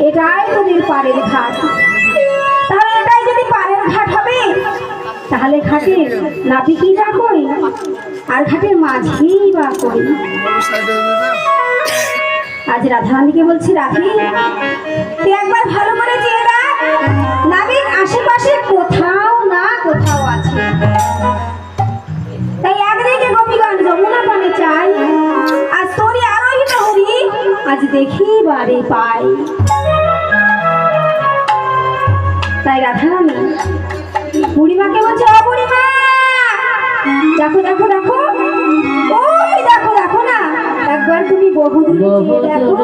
এটাই তোদের পাড়ের ঘাট। তাহলে এটাই যদি পাড়ের ঘাট হবে, তাহলে ঘাটের নাবিকরা কই আর ঘাটের মাঝি বা কই? আজ রাধারানীকে বলছি, রাধি তুই একবার ভালো করে চেয়ে দেখ, নাবিক আশেপাশে কোথাও না কোথাও আছে। তাই একদিকে গোপীগণ যমুনা পানে চাই, আর তোরই আরোহিত হরি আজ দেখি বারে পাই। তাই রাধারানী বুড়িমাকে বলছে, ও বুড়িমা, দেখো দেখো দেখো, ওই দেখো দেখো না, একবার তুমি বহু দূরে দেখো।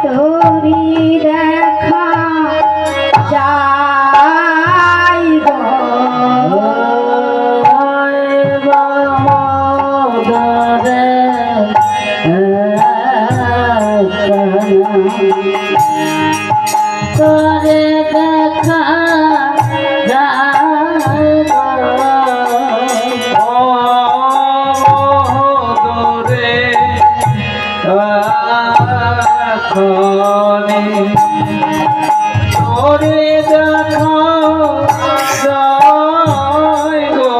তোরি দেখা যাই গো তোরে দেখা তোরে দেখা যায় গো